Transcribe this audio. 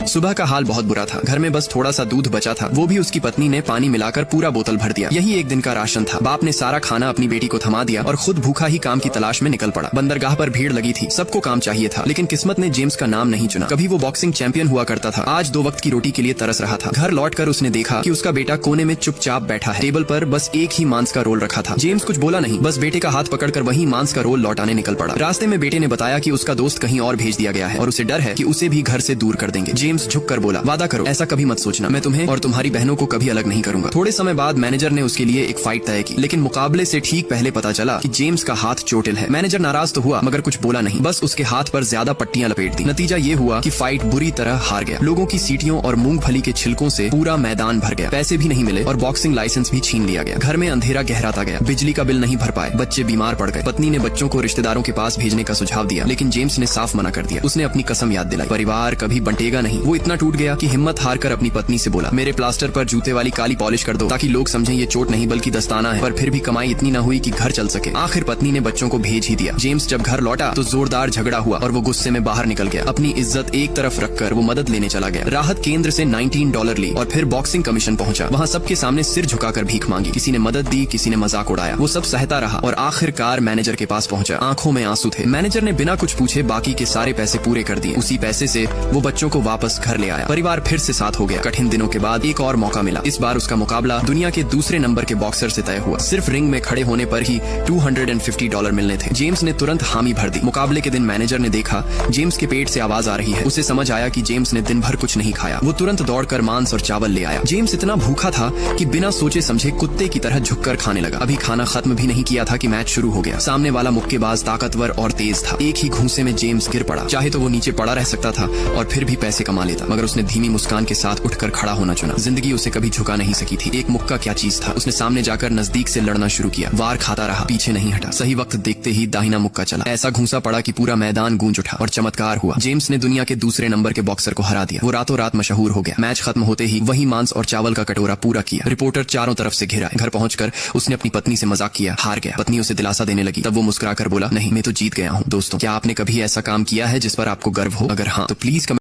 सुबह का हाल बहुत बुरा था। घर में बस थोड़ा सा दूध बचा था, वो भी उसकी पत्नी ने पानी मिलाकर पूरा बोतल भर दिया। यही एक दिन का राशन था। बाप ने सारा खाना अपनी बेटी को थमा दिया और खुद भूखा ही काम की तलाश में निकल पड़ा। बंदरगाह पर भीड़ लगी थी, सबको काम चाहिए था, लेकिन किस्मत ने जेम्स का नाम नहीं चुना। कभी वो बॉक्सिंग चैंपियन हुआ करता था, आज 2 वक्त की रोटी के लिए तरस रहा था। घर लौटकर उसने देखा कि उसका बेटा कोने में चुपचाप बैठा है। टेबल पर बस एक ही मांस का रोल रखा था। जेम्स कुछ बोला नहीं, बस बेटे का हाथ पकड़कर वही मांस का रोल लौटाने निकल पड़ा। रास्ते में बेटे ने बताया कि उसका दोस्त कहीं और भेज दिया गया है और उसे डर है कि उसे भी घर से दूर कर देंगे। जेम्स झुककर बोला, वादा करो, ऐसा कभी मत सोचना, मैं तुम्हें और तुम्हारी बहनों को कभी अलग नहीं करूंगा। थोड़े समय बाद मैनेजर ने उसके लिए एक फाइट तय की, लेकिन मुकाबले से ठीक पहले पता चला कि जेम्स का हाथ चोटिल है। मैनेजर नाराज तो हुआ, मगर कुछ बोला नहीं, बस उसके हाथ पर ज्यादा पट्टियां लपेट दी। नतीजा ये हुआ कि फाइट बुरी तरह हार गया। लोगों की सीटियों और मूंगफली के छिलकों से पूरा मैदान भर गया। पैसे भी नहीं मिले और बॉक्सिंग लाइसेंस भी छीन लिया गया। घर में अंधेरा गहराता गया, बिजली का बिल नहीं भर पाए, बच्चे बीमार पड़ गए। पत्नी ने बच्चों को रिश्तेदारों के पास भेजने का सुझाव दिया, लेकिन जेम्स ने साफ मना कर दिया। उसने अपनी कसम याद दिलाई, परिवार कभी बंटेगा नहीं। वो इतना टूट गया कि हिम्मत हार कर अपनी पत्नी से बोला, मेरे प्लास्टर पर जूते वाली काली पॉलिश कर दो, ताकि लोग समझें ये चोट नहीं बल्कि दस्ताना है। पर फिर भी कमाई इतनी न हुई कि घर चल सके। आखिर पत्नी ने बच्चों को भेज ही दिया। जेम्स जब घर लौटा तो जोरदार झगड़ा हुआ और वो गुस्से में बाहर निकल गया। अपनी इज्जत एक तरफ रखकर वो मदद लेने चला गया। राहत केंद्र से $19 ली और फिर बॉक्सिंग कमीशन पहुंचा। वहाँ सबके सामने सिर झुकाकर भीख मांगी। किसी ने मदद दी, किसी ने मजाक उड़ाया। वो सब सहता रहा और आखिरकार मैनेजर के पास पहुंचा। आंखों में आंसू थे। मैनेजर ने बिना कुछ पूछे बाकी के सारे पैसे पूरे कर दिए। उसी पैसे से वो बच्चों को वापस घर ले आया। परिवार फिर से साथ हो गया। कठिन दिनों के बाद एक और मौका मिला। इस बार उसका मुकाबला दुनिया के दूसरे नंबर के बॉक्सर से तय हुआ। सिर्फ रिंग में खड़े होने पर ही $250 मिलने थे। जेम्स ने तुरंत हामी भर दी। मुकाबले के दिन मैनेजर ने देखा जेम्स के पेट से आवाज आ रही है। उसे समझ आया कि जेम्स ने दिन भर कुछ नहीं खाया। वो तुरंत दौड़कर मांस और चावल ले आया। जेम्स इतना भूखा था कि बिना सोचे समझे कुत्ते की तरह झुककर खाने लगा। अभी खाना खत्म भी नहीं किया था कि मैच शुरू हो गया। सामने वाला मुक्केबाज ताकतवर और तेज था। एक ही घूंसे में जेम्स गिर पड़ा। चाहे तो वो नीचे पड़ा रह सकता था और फिर भी पैसे कमा लेता, मगर उसने धीमी मुस्कान के साथ उठकर खड़ा होना चुना। जिंदगी उसे कभी झुका नहीं सकी थी। एक मुक्का क्या चीज था। उसने सामने जाकर नजदीक से लड़ना शुरू किया। वार खाता रहा, पीछे नहीं हटा। सही वक्त देखते ही दाहिना मुक्का चला। ऐसा घूंसा पड़ा कि पूरा मैदान गूंज उठा और चमत्कार हुआ। जेम्स ने दुनिया के दूसरे नंबर के बॉक्सर को हरा दिया। वो रातों रात मशहूर हो गया। मैच खत्म होते ही वही मांस और चावल का कटोरा पूरा किया। रिपोर्टर चारों तरफ से घिरा। घर पहुंचकर उसने अपनी पत्नी से मजाक किया, हार गया। पत्नी उसे दिलासा देने लगी। तब वो मुस्कुराकर बोला, नहीं, मैं तो जीत गया हूँ। दोस्तों, क्या आपने कभी ऐसा काम किया है जिस पर आपको गर्व हो? अगर हाँ तो प्लीज